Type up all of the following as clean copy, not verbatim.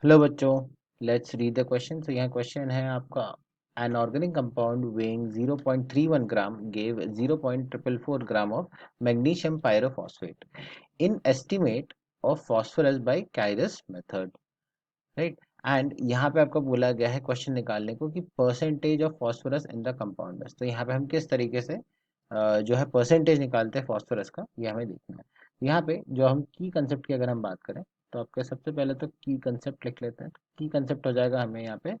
Hello बच्चों, let's read the question. तो यहाँ क्वेश्चन है आपका, an organic compound weighing 0.31 gram gave 0.444 gram of magnesium pyrophosphate in estimate of phosphorus by Carius method, right. And यहाँ पे आपको बोला गया है क्वेश्चन निकालने को कि percentage of phosphorus in the compound. तो यहाँ पे हम किस तरीके से जो है परसेंटेज निकालते हैं फॉस्फोरस का, ये हमें देखना है। यहाँ पे जो हम की कंसेप्ट की अगर हम बात करें तो आपके सबसे पहले तो की कंसेप्ट लिख लेते हैं। की कंसेप्ट हो जाएगा हमें यहाँ पे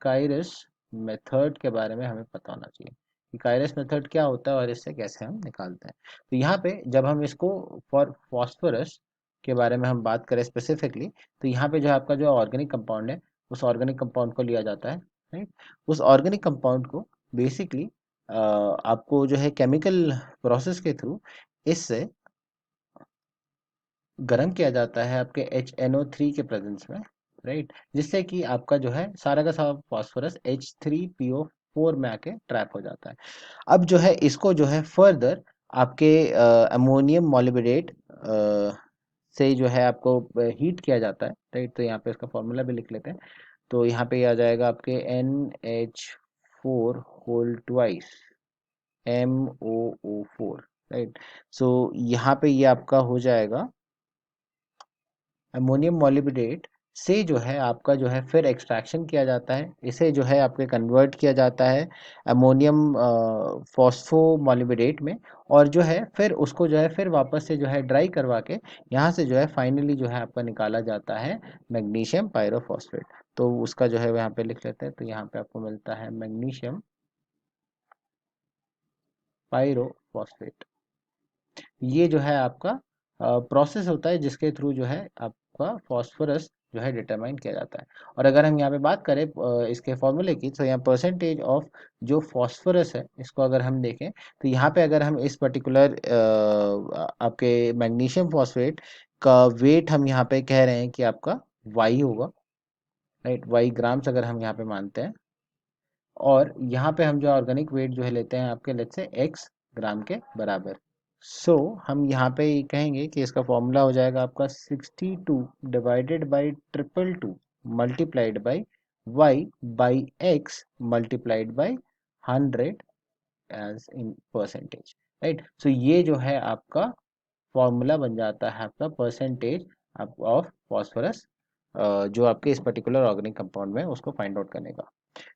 कायरस मेथड के बारे में हमें पता होना चाहिए कि कायरस मेथड क्या होता है और इससे कैसे हम निकालते हैं। तो यहाँ पे जब हम इसको फॉर फॉस्फोरस के बारे में हम बात करें स्पेसिफिकली, तो यहाँ पे जो आपका जो ऑर्गेनिक कंपाउंड है उस ऑर्गेनिक कंपाउंड को लिया जाता है, राइट। उस ऑर्गेनिक कंपाउंड को बेसिकली आपको जो है केमिकल प्रोसेस के थ्रू इससे गर्म किया जाता है आपके HNO3 के प्रेजेंस में, राइट, जिससे कि आपका जो है सारा का सारा फॉस्फोरस H3PO4 में आके ट्रैप हो जाता है। अब जो है इसको जो है फर्दर आपके अमोनियम मॉलिब्डेट से जो है आपको हीट किया जाता है, राइट। तो यहाँ पे इसका फॉर्मूला भी लिख लेते हैं। तो यहाँ पे आ जाएगा आपके NH4 whole twice MOO4, right. सो यहाँ पे ये आपका हो जाएगा अमोनियम मॉलिब्डेट से जो है आपका जो है फिर एक्सट्रैक्शन किया जाता है, इसे जो है आपके कन्वर्ट किया जाता है अमोनियम फॉस्फोमॉलिब्डेट में। और जो है फिर उसको जो है फिर वापस से जो है ड्राई करवा के यहाँ से जो है फाइनली जो है आपका निकाला जाता है मैग्नीशियम पायरोफॉस्फेट। तो उसका जो है यहाँ पे लिख लेते हैं। तो यहाँ पे आपको मिलता है मैग्नीशियम पायरोफॉस्फेट। ये जो है आपका प्रोसेस होता है जिसके थ्रू जो है आपका फॉस्फोरस जो है डिटरमाइन किया जाता है। और अगर हम यहाँ पे बात करें इसके फॉर्मूले की, तो यहाँ परसेंटेज ऑफ जो फॉस्फोरस है इसको अगर हम देखें, तो यहाँ पे अगर हम इस पर्टिकुलर आपके मैग्नीशियम फॉस्फेट का वेट हम यहाँ पे कह रहे हैं कि आपका वाई होगा, राइट। वाई ग्राम्स अगर हम यहाँ पे मानते हैं, और यहाँ पे हम जो ऑर्गेनिक वेट जो है लेते हैं आपके लेट से एक्स ग्राम के बराबर। सो हम यहाँ पे ये कहेंगे कि इसका फॉर्मूला हो जाएगा आपका 62 divided by 222 multiplied by Y by X multiplied by 100 as in percentage, right. So ये जो है आपका फॉर्मूला बन जाता है आपका परसेंटेज ऑफ फॉस्फोरस जो आपके इस पर्टिकुलर ऑर्गेनिक कंपाउंड में उसको फाइंड आउट करने का।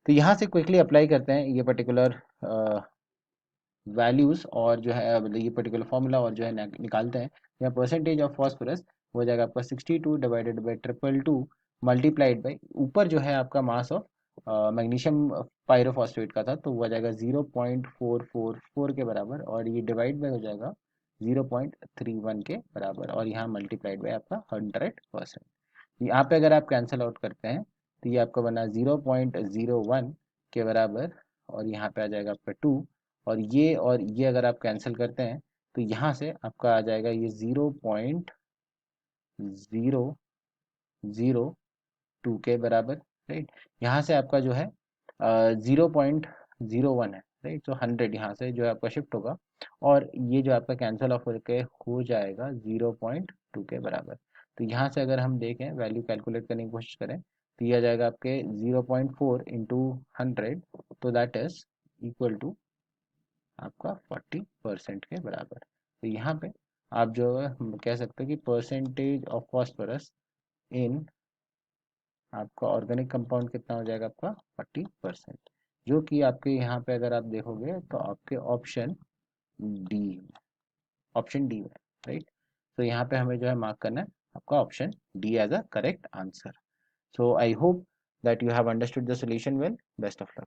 तो यहाँ से क्विकली अप्लाई करते हैं ये पर्टिकुलर वैल्यूज और जो है मतलब ये पर्टिकुलर फॉर्मूला और जो है निकालते हैं। यहाँ परसेंटेज ऑफ फॉस्फोरस हो जाएगा आपका 62 डिवाइडेड बाई 222 मल्टीप्लाइड बाई ऊपर जो है आपका मास ऑफ मैग्नीशियम पायरोफॉस्फेट का था, तो वो आ जाएगा 0.444 के बराबर, और ये डिवाइड बाई हो जाएगा 0.31 के बराबर, और यहाँ मल्टीप्लाइड बाई आपका 100%। यहाँ पे अगर आप कैंसिल आउट करते हैं तो ये आपका बना 0.01 के बराबर, और यहाँ पे आ जाएगा आपका 2, और ये अगर आप कैंसिल करते हैं तो यहाँ से आपका आ जाएगा ये 0.002 के बराबर, राइट। यहाँ से आपका जो है 0.01 है, राइट। तो 100 यहाँ से जो है आपका शिफ्ट होगा, और ये जो आपका कैंसिल ऑफ होकर हो जाएगा 0.2 के बराबर। तो यहाँ से अगर हम देखें वैल्यू कैलकुलेट करने की कोशिश करें तो ये आ जाएगा आपके 0.4 इंटू 100, तो दैट इज इक्वल टू आपका 40% के बराबर। तो यहाँ पे आप जो है कह सकते हो कि परसेंटेज ऑफ फॉस्फोरस इन आपका ऑर्गेनिक कंपाउंड कितना हो जाएगा आपका 40%, जो कि आपके यहाँ पे अगर आप देखोगे तो आपके डी ऑप्शन डी है, राइट। तो यहाँ पे हमें जो है मार्क करना है आपका option D as a correct answer. So I hope that you have understood the solution well. Best of luck.